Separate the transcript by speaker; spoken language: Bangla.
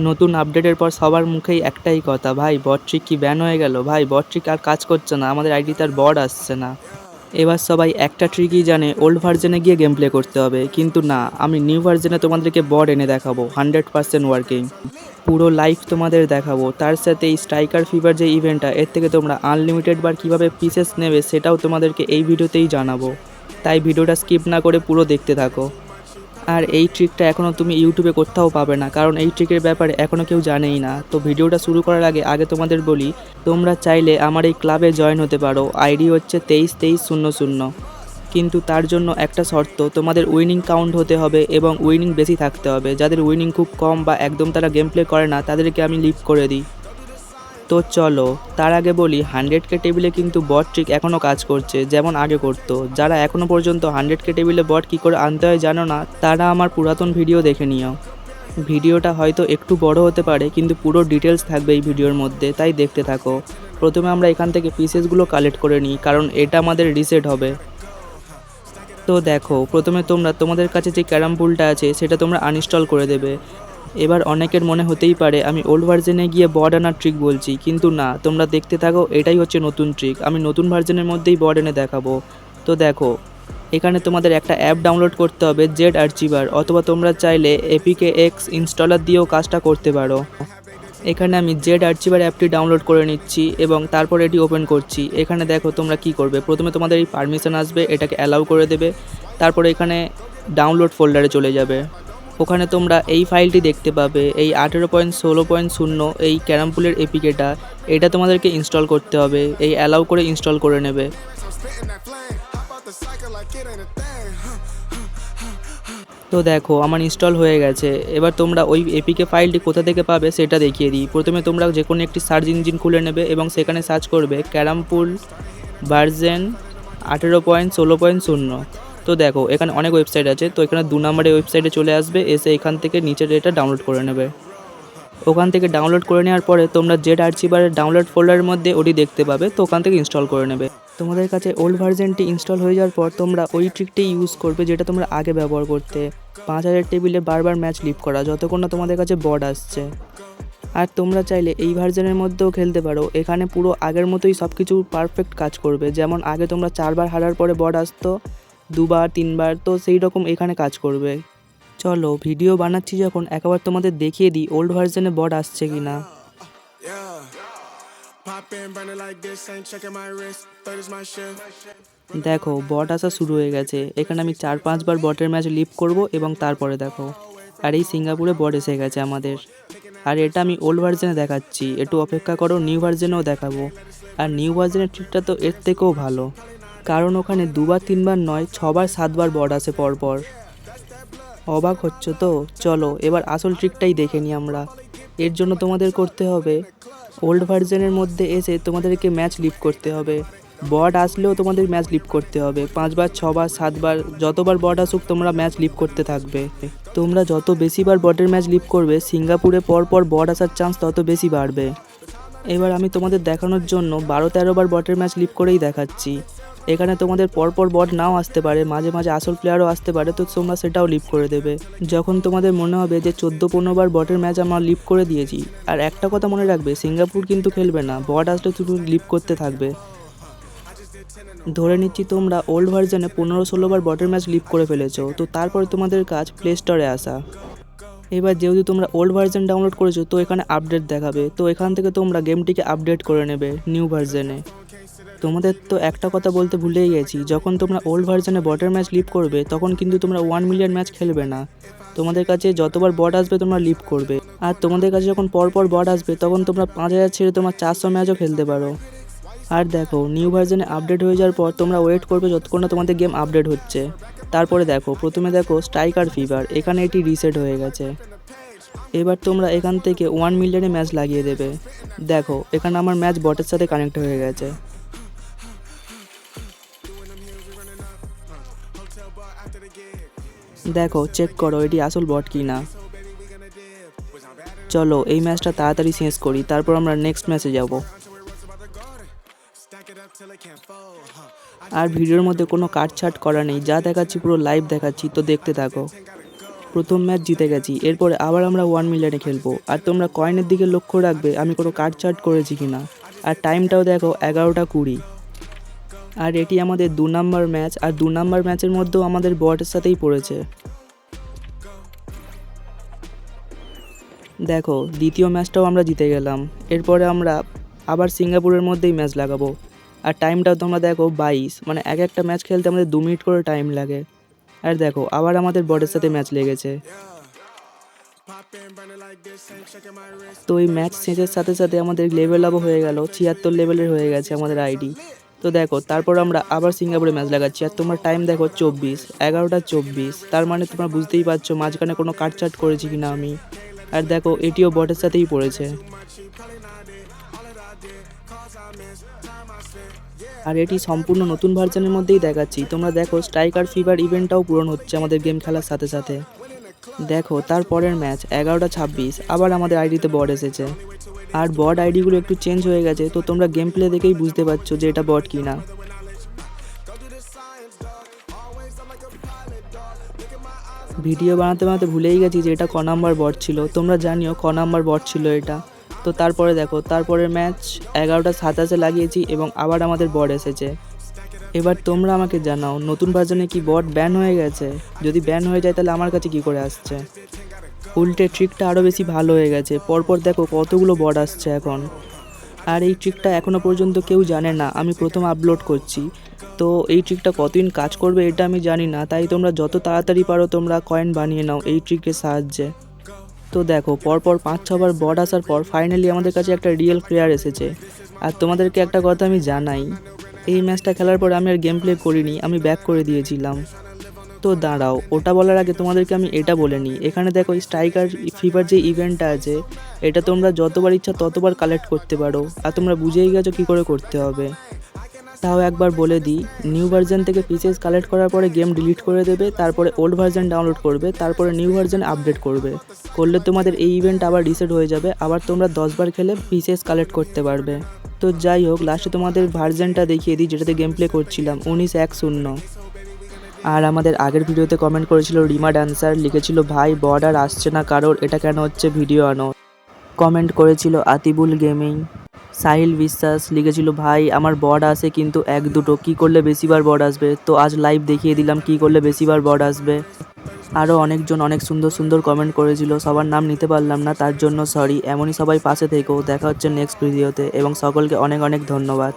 Speaker 1: নতুন আপডেটের পর সবার মুখেই একটাই কথা, ভাই বট ট্রিক কি ব্যান হয়ে গেল, ভাই বট ট্রিক আর কাজ করছে না, আমাদের আইডিতে আর বট আসছে না। এবার সবাই একটা ট্রিকই জানে, ওল্ড ভার্জনে গিয়ে গেম প্লে করতে হবে, কিন্তু না, আমি নিউ ভার্জনে তোমাদেরকে বট এনে দেখাবো 100% ওয়ার্কিং। পুরো লাইভ তোমাদের দেখাবো, তার সাথে এই স্ট্রাইকার ফিভার যে ইভেন্টটা, এর থেকে তোমরা আনলিমিটেড বার কীভাবে পিসেস নেবে সেটাও তোমাদেরকে এই ভিডিওতেই জানাবো। তাই ভিডিওটা স্কিপ না করে পুরো দেখতে থাকো। আর এই ট্রিকটা এখনও তুমি ইউটিউবে কোথাও পাবে না, কারণ এই ট্রিকের ব্যাপারে এখনও কেউ জানেই না। তো ভিডিওটা শুরু করার আগে তোমাদের বলি, তোমরা চাইলে আমার এই ক্লাবে জয়েন হতে পারো। আইডি হচ্ছে 232300। কিন্তু তার জন্য একটা শর্ত, তোমাদের উইনিং কাউন্ট হতে হবে এবং উইনিং বেশি থাকতে হবে। যাদের উইনিং খুব কম বা একদম তারা গেম প্লে করে না, তাদেরকে আমি লিভ করে দিই। তো চলো, তার আগে বলি 100K টেবিলে কিন্তু বট ট্রিক এখনও কাজ করছে যেমন আগে করতো। যারা এখনও পর্যন্ত 100K টেবিলে বট কী করে আনতে হয় জানো না, তারা আমার পুরাতন ভিডিও দেখে নিও। ভিডিওটা হয়তো একটু বড় হতে পারে, কিন্তু পুরো ডিটেলস থাকবে এই ভিডিওর মধ্যে, তাই দেখতে থাকো। প্রথমে আমরা এখান থেকে পিসেসগুলো কালেক্ট করে নিই, কারণ এটা আমাদের রিসেট হবে। তো দেখো, প্রথমে তোমরা তোমাদের কাছে যে ক্যারাম পুলটা আছে সেটা তোমরা আনইনস্টল করে দেবে। এবার অনেকের মনে হতেই পারে আমি ওল্ড ভার্জনে গিয়ে বড আনার ট্রিক বলছি, কিন্তু না, তোমরা দেখতে থাকো, এটাই হচ্ছে নতুন ট্রিক। আমি নতুন ভার্জনের মধ্যেই বড এনে দেখাবো। তো দেখো, এখানে তোমাদের একটা অ্যাপ ডাউনলোড করতে হবে, জেড আর্চিভার, অথবা তোমরা চাইলে এপিকে এক্স ইনস্টলার দিয়েও কাজটা করতে পারো। এখানে আমি জেড আর্চিভার অ্যাপটি ডাউনলোড করে নিচ্ছি এবং তারপর এটি ওপেন করছি। এখানে দেখো তোমরা কি করবে, প্রথমে তোমাদের এই পারমিশন আসবে, এটাকে অ্যালাউ করে দেবে। তারপরে এখানে ডাউনলোড ফোল্ডারে চলে যাবে। ওখানে তোমরা এই ফাইলটি দেখতে পাবে, এই 18.16.0 এই ক্যারাম পুলের এপিকেটা, এটা তোমাদেরকে ইনস্টল করতে হবে। এই অ্যালাউ করে ইনস্টল করে নেবে। তো দেখো আমার ইনস্টল হয়ে গেছে। এবার তোমরা ওই এপিকে ফাইলটি কোথা থেকে পাবে সেটা দেখিয়ে দিই। প্রথমে তোমরা যে কোনো একটি সার্চ ইঞ্জিন খুলে নেবে এবং সেখানে সার্চ করবে ক্যারাম পুল ভার্জেন 18.16.0। তো দেখো এখানে অনেক ওয়েবসাইট আছে, তো এখানে 2 নম্বরের ওয়েবসাইটে চলে আসবে, এসে এখান থেকে নিচের এটা ডাউনলোড করে নেবে। ওখান থেকে ডাউনলোড করে নেওয়ার পরে তোমরা জেড আর্চিভারের ডাউনলোড ফোল্ডারের মধ্যে ওটি দেখতে পাবে, তো ওখান থেকে ইনস্টল করে নেবে। তোমাদের কাছে ওল্ড ভার্জনটি ইনস্টল হয়ে যাওয়ার পর তোমরা ওই ট্রিকটি ইউজ করবে যেটা তোমরা আগে ব্যবহার করতে, 5000 টেবিলে বারবার ম্যাচ লিভ করা যতক্ষণ না তোমাদের কাছে বড আসছে। আর তোমরা চাইলে এই ভার্জনের মধ্যেও খেলতে পারো, এখানে পুরো আগের মতোই সব কিছু পারফেক্ট কাজ করবে। যেমন আগে তোমরা 4 বার হারার পরে বড আসতো, 2 বার 3 বার, তো সেই রকম এখানে কাজ করবে। চলো, ভিডিও বানাচ্ছি যখন একবার তোমাদের দেখিয়ে দিই ওল্ড ভার্জনে বড আসছে কি না। দেখো বট আসা শুরু হয়ে গেছে। এখানে আমি 4-5 বার বটের ম্যাচ লিভ করব এবং তারপরে দেখো, আর এই সিঙ্গাপুরে বট এসে গেছে আমাদের। আর এটা আমি ওল্ড ভার্জনে দেখাচ্ছি, একটু অপেক্ষা করো, নিউ ভার্জনেও দেখাবো। আর নিউ ভার্জনের ট্রিকটা তো এর থেকেও ভালো, কারণ ওখানে 2 বার 3 বার নয়, 6 বার 7 বার বট আসে পরপর। অবাক হচ্ছ তো? চলো এবার আসল ট্রিকটাই দেখে নিই আমরা। এর জন্য তোমাদের করতে হবে, ওল্ড ভার্জনের মধ্যে এসে তোমাদেরকে ম্যাচ লিভ করতে হবে। বট আসলেও তোমাদের ম্যাচ লিভ করতে হবে 5 বার 6 বার 7 বার, যতবার বট আসুক তোমরা ম্যাচ লিভ করতে থাকবে। তোমরা যত বেশিবার বটের ম্যাচ লিভ করবে, সিঙ্গাপুরে পরপর বট আসার চান্স তত বেশি বাড়বে। এবার আমি তোমাদের দেখানোর জন্য 12-13 বার বটের ম্যাচ লিভ করেই দেখাচ্ছি। এখানে তোমাদের পরপর বট নাও আসতে পারে, মাঝে মাঝে আসল প্লেয়ারও আসতে পারে, তো তোমরা সেটাও লিভ করে দেবে। যখন তোমাদের মনে হবে যে 14-15 বার বটের ম্যাচ আমরা লিভ করে দিয়েছি, আর একটা কথা মনে রাখবে, সিঙ্গাপুর কিন্তু খেলবে না, বট আসলে তুমি লিভ করতে থাকবে। ধরে নিচ্ছি তোমরা ওল্ড ভার্জনে 15-16 বার বটের ম্যাচ লিভ করে ফেলেছো, তো তারপরে তোমাদের কাজ প্লে স্টোরে আসা। এবার যেহেতু তোমরা ওল্ড ভার্জন ডাউনলোড করেছো, তো এখানে আপডেট দেখাবে, তো এখান থেকে তোমরা গেমটিকে আপডেট করে নেবে নিউ ভার্জনে। তোমাদের তো একটা কথা বলতে ভুলেই গেছি, যখন তোমরা ওল্ড ভার্জনে বটের ম্যাচ লিভ করবে তখন কিন্তু তোমরা 1 মিলিয়ন ম্যাচ খেলবে না। তোমাদের কাছে যতবার বট আসবে তোমরা লিভ করবে, আর তোমাদের কাছে যখন পরপর বট আসবে তখন তোমরা 5000 ছেড়ে তোমরা 400 ম্যাচও খেলতে পারো। আর দেখো নিউ ভার্জনে আপডেট হয়ে যাওয়ার পর তোমরা ওয়েট করবে যতক্ষণ না তোমাদের গেম আপডেট হচ্ছে। তারপরে দেখো, প্রথমে দেখো স্ট্রাইকার ফিভার, এখানে এটি রিসেট হয়ে গেছে। এবার তোমরা এখান থেকে 1 মিলিয়নে ম্যাচ লাগিয়ে দেবে। দেখো এখানে আমার ম্যাচ বটের সাথে কানেক্ট হয়ে গেছে। দেখো চেক করো এটি আসল বট কি না। চলো এই ম্যাচটা তাড়াতাড়ি শেষ করি, তারপর আমরা নেক্সট ম্যাচে যাব। আর ভিডিওর মধ্যে কোনো কাটছাট করা নেই, যা দেখাচ্ছি পুরো লাইভ দেখাচ্ছি, তো দেখতে থাকো। প্রথম ম্যাচ জিতে গেছি, এরপরে আবার আমরা 1 মিলিয়নে খেলবো। আর তোমরা কয়েনের দিকে লক্ষ্য রাখবে আমি কোনো কার্ড চার্ট করেছি কিনা। আর টাইমটাও দেখো 11:20। আর এটি আমাদের 2 নাম্বার ম্যাচ, আর 2 নাম্বার ম্যাচের মধ্যেও আমাদের বটের সাথেই পড়েছে। দেখো দ্বিতীয় ম্যাচটাও আমরা জিতে গেলাম। এরপরে আমরা আবার সিঙ্গাপুরের মধ্যেই ম্যাচ লাগাবো। আর টাইমটাও তোমরা দেখো 22, মানে এক একটা ম্যাচ খেলতে আমাদের 2 মিনিট করে টাইম লাগে। আর দেখো আবার আমাদের বটের সাথে ম্যাচ লেগেছে। তো এই ম্যাচ শেষের সাথে সাথে আমাদের লেভেল আপও হয়ে গেল, 76 লেভেলের হয়ে গেছে আমাদের আইডি। তো দেখো তারপর আমরা আবার সিঙ্গাপুরে ম্যাচ লাগাচ্ছি, আর তোমরা টাইম দেখো 24, 11:24। তার মানে তোমরা বুঝতেই পারছো মাঝখানে কোনো কাটচাট করেছি কিনা আমি। আর দেখো এটিও বটের সাথেই পড়েছে। আর এটি সম্পূর্ণ নতুন ভার্সনের মধ্যেই দেখাচ্ছি। তোমরা দেখো স্ট্রাইকার ফিভার ইভেন্টটাও পূরণ হচ্ছে আমাদের গেম খেলার সাথে সাথে। দেখো তারপরের ম্যাচ 11:26, আবার আমাদের আইডিতে বট এসেছে। আর বট আইডিগুলো একটু চেঞ্জ হয়ে গেছে, তো তোমরা গেম প্লে দেখেই বুঝতে পারছো যে এটা বট কিনা। ভিডিও বানাতে বানাতে ভুলেই গেছি যে এটা ক নাম্বার বট ছিল। তোমরা জানিও ক নাম্বার বট ছিল এটা। তো তারপরে দেখো তারপরের ম্যাচ 11:27 লাগিয়েছি এবং আবার আমাদের বট এসেছে। এবার তোমরা আমাকে জানাও নতুন ভার্সনে কি বট ব্যান হয়ে গেছে? যদি ব্যান হয়ে যায় তাহলে আমার কাছে কি করে আসছে? উল্টে ট্রিকটা আরও বেশি ভালো হয়ে গেছে, পরপর দেখো কতগুলো বট আসছে এখন। আর এই ট্রিকটা এখনও পর্যন্ত কেউ জানে না, আমি প্রথম আপলোড করছি। তো এই ট্রিকটা কতদিন কাজ করবে এটা আমি জানি না, তাই তোমরা যত তাড়াতাড়ি পারো তোমরা কয়েন বানিয়ে নাও এই ট্রিকের সাহায্যে। তো দেখো পরপর 5-6 বার বট আসার পর ফাইনালি আমাদের কাছে একটা রিয়েল প্লেয়ার এসেছে। আর তোমাদেরকে একটা কথা আমি জানাই, এই ম্যাচটা খেলার পর আমি আর গেম প্লে করিনি, আমি ব্যাক করে দিয়েছিলাম। তো দাঁড়াও, ওটা বলার আগে তোমাদেরকে আমি এটা বলে নিই। এখানে দেখো স্ট্রাইকার ফিভার যে ইভেন্টটা আছে, এটা তোমরা যতবার ইচ্ছা ততবার কালেক্ট করতে পারো। আর তোমরা বুঝেই গেছো কী করে করতে হবে। তাও একবার বলে দিই, নিউ ভার্সন থেকে পিসেস কালেক্ট করার পরে গেম ডিলিট করে দেবে, তারপরে ওল্ড ভার্সন ডাউনলোড করবে, তারপরে নিউ ভার্সন আপডেট করলে তোমাদের এই ইভেন্ট আবার রিসেট হয়ে যাবে। আবার তোমরা 10 বার খেলে পিসেস কালেক্ট করতে পারবে। তো যাই হোক, লাস্টে তোমাদের ভার্সনটা দেখিয়ে দিই যেটাতে গেম প্লে করছিলাম, 19:10। আর আমাদের আগের ভিডিওতে কমেন্ট করেছিল রিমা ডান্সার, লিখেছিল ভাই বর্ডার আসছে না কারোর, এটা কেন হচ্ছে ভিডিও আনো। কমেন্ট করেছিল আতিবুল গেমিং। সাহিল বিশ্বাস লিখেছিল ভাই আমার বর্ড আসে কিন্তু 1-2, কী করলে বেশিবার বর্ড আসবে? তো আজ লাইভ দেখিয়ে দিলাম কী করলে বেশিবার বর্ড আসবে। আরও অনেকজন অনেক সুন্দর সুন্দর কমেন্ট করেছিল, সবার নাম নিতে পারলাম না, তার জন্য সরি। এমনই সবাই পাশে থেকেও, দেখা হচ্ছে নেক্সট ভিডিওতে, এবং সকলকে অনেক অনেক ধন্যবাদ।